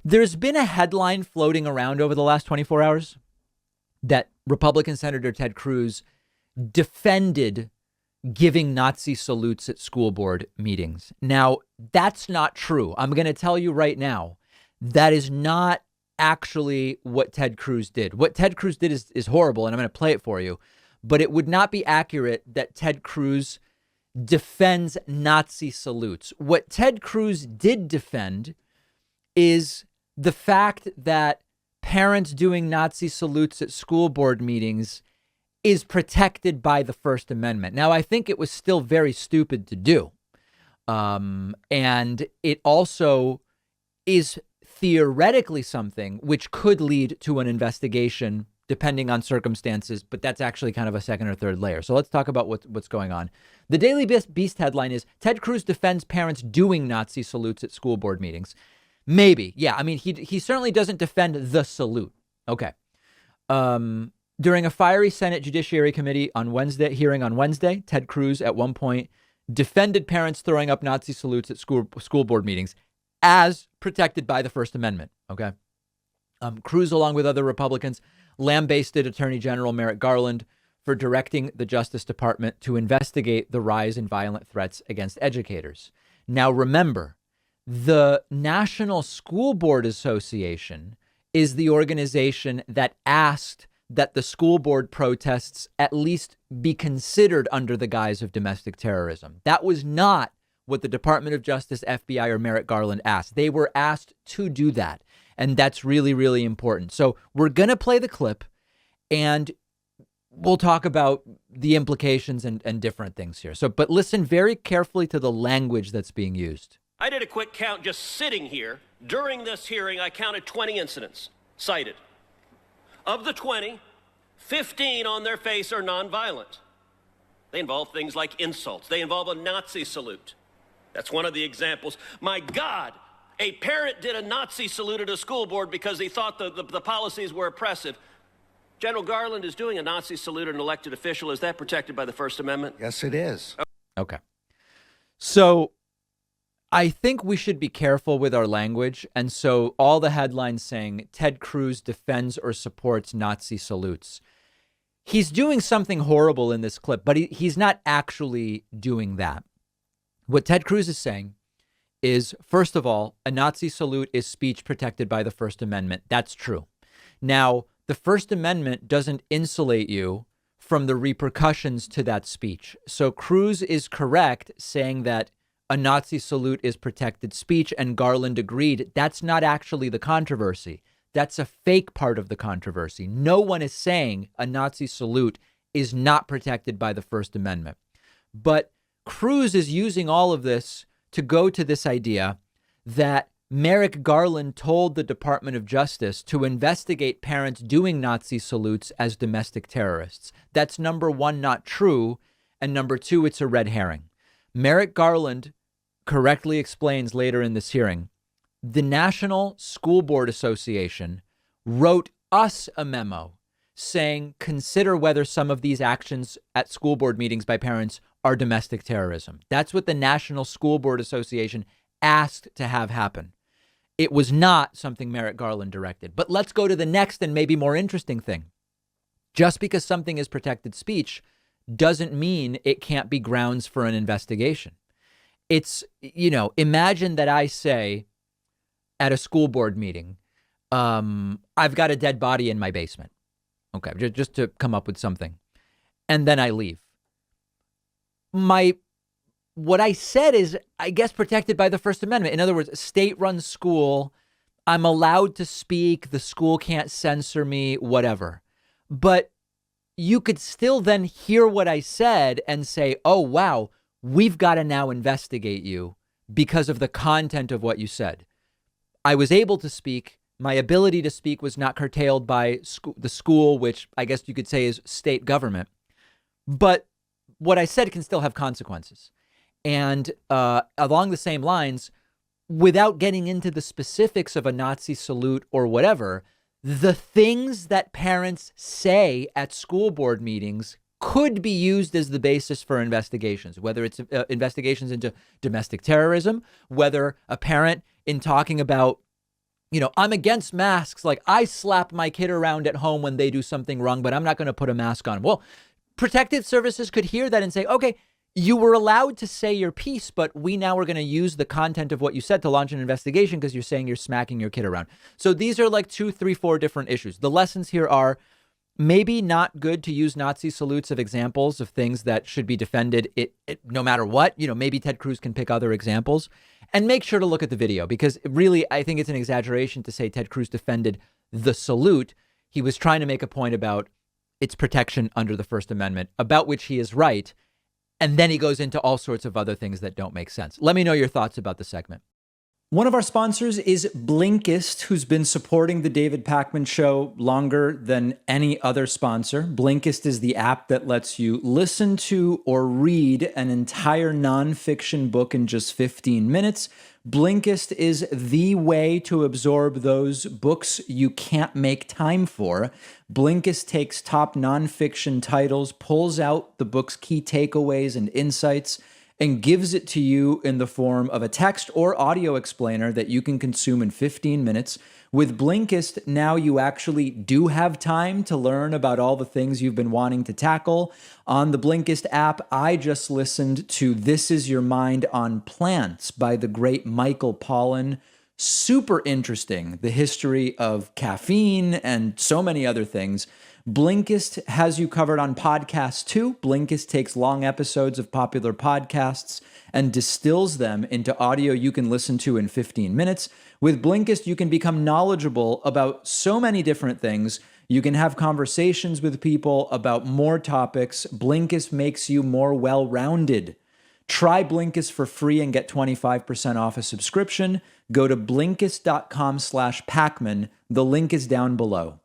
There's been a headline floating around over the last 24 hours that Republican Senator Ted Cruz defended giving Nazi salutes at school board meetings. Now, that's not true. I'm going to tell you right now, that is not actually what Ted Cruz did. What Ted Cruz did is horrible, and I'm going to play it for you. But it would not be accurate that Ted Cruz defends Nazi salutes. What Ted Cruz did defend is the fact that parents doing Nazi salutes at school board meetings is protected by the First Amendment. Now, I think it was still very stupid to do. And it also is theoretically something which could lead to an investigation depending on circumstances, but that's actually kind of a second or third layer. So let's talk about what's going on. The Daily Beast headline is Ted Cruz defends parents doing Nazi salutes at school board meetings. Maybe. Yeah. I mean, he certainly doesn't defend the salute. Okay. During a fiery Senate Judiciary Committee hearing on Wednesday, Ted Cruz at one point defended parents throwing up Nazi salutes at school board meetings as protected by the First Amendment. Okay. Cruz, along with other Republicans, lambasted Attorney General Merrick Garland for directing the Justice Department to investigate the rise in violent threats against educators. Now, remember, the National School Board Association is the organization that asked that the school board protests at least be considered under the guise of domestic terrorism. That was not what the Department of Justice, FBI, or Merrick Garland asked. They were asked to do that. And that's really, really important. So we're going to play the clip and we'll talk about the implications and different things here. But listen very carefully to the language that's being used. I did a quick count just sitting here. During this hearing, I counted 20 incidents cited. Of the 20, 15 on their face are nonviolent. They involve things like insults. They involve a Nazi salute. That's one of the examples. My God, a parent did a Nazi salute at a school board because he thought the policies were oppressive. General Garland is doing a Nazi salute at an elected official. Is that protected by the First Amendment? Yes, it is. Okay. So I think we should be careful with our language. And so all the headlines saying Ted Cruz defends or supports Nazi salutes. He's doing something horrible in this clip, but he's not actually doing that. What Ted Cruz is saying is, first of all, a Nazi salute is speech protected by the First Amendment. That's true. Now, the First Amendment doesn't insulate you from the repercussions to that speech. So Cruz is correct saying that a Nazi salute is protected speech, and Garland agreed. That's not actually the controversy. That's a fake part of the controversy. No one is saying a Nazi salute is not protected by the First Amendment. But Cruz is using all of this to go to this idea that Merrick Garland told the Department of Justice to investigate parents doing Nazi salutes as domestic terrorists. That's number one, not true. And number two, it's a red herring. Merrick Garland correctly explains later in this hearing, the National School Board Association wrote us a memo saying, consider whether some of these actions at school board meetings by parents are domestic terrorism. That's what the National School Board Association asked to have happen. It was not something Merrick Garland directed. But let's go to the next and maybe more interesting thing. Just because something is protected speech doesn't mean it can't be grounds for an investigation. It's, imagine that I say at a school board meeting, I've got a dead body in my basement. Okay, just to come up with something. And then I leave. What I said is, I guess, protected by the First Amendment. In other words, a state-run school, I'm allowed to speak, the school can't censor me, whatever. But you could still then hear what I said and say, oh, wow, we've got to now investigate you because of the content of what you said. I was able to speak. My ability to speak was not curtailed by the school, which I guess you could say is state government. But what I said can still have consequences. And along the same lines, without getting into the specifics of a Nazi salute or whatever, the things that parents say at school board meetings could be used as the basis for investigations, whether it's investigations into domestic terrorism, whether a parent in talking about, I'm against masks. Like, I slap my kid around at home when they do something wrong, but I'm not going to put a mask on. Well, protective services could hear that and say, okay, you were allowed to say your piece, but we now are going to use the content of what you said to launch an investigation because you're saying you're smacking your kid around. So these are like 2, 3, 4 different issues. The lessons here are maybe not good to use Nazi salutes of examples of things that should be defended no matter what. Maybe Ted Cruz can pick other examples, and make sure to look at the video, because really, I think it's an exaggeration to say Ted Cruz defended the salute. He was trying to make a point about its protection under the First Amendment, about which he is right. And then he goes into all sorts of other things that don't make sense. Let me know your thoughts about the segment. One of our sponsors is Blinkist, who's been supporting the David Pakman Show longer than any other sponsor. Blinkist is the app that lets you listen to or read an entire nonfiction book in just 15 minutes. Blinkist is the way to absorb those books you can't make time for. Blinkist takes top nonfiction titles, pulls out the book's key takeaways and insights, and gives it to you in the form of a text or audio explainer that you can consume in 15 minutes. With Blinkist, now you actually do have time to learn about all the things you've been wanting to tackle. On the Blinkist app, I just listened to This Is Your Mind on Plants by the great Michael Pollan. Super interesting, the history of caffeine and so many other things. Blinkist has you covered on podcasts too. Blinkist takes long episodes of popular podcasts and distills them into audio you can listen to in 15 minutes. With Blinkist, you can become knowledgeable about so many different things. You can have conversations with people about more topics. Blinkist makes you more well-rounded. Try Blinkist for free and get 25% off a subscription. Go to Blinkist.com/Pakman. The link is down below.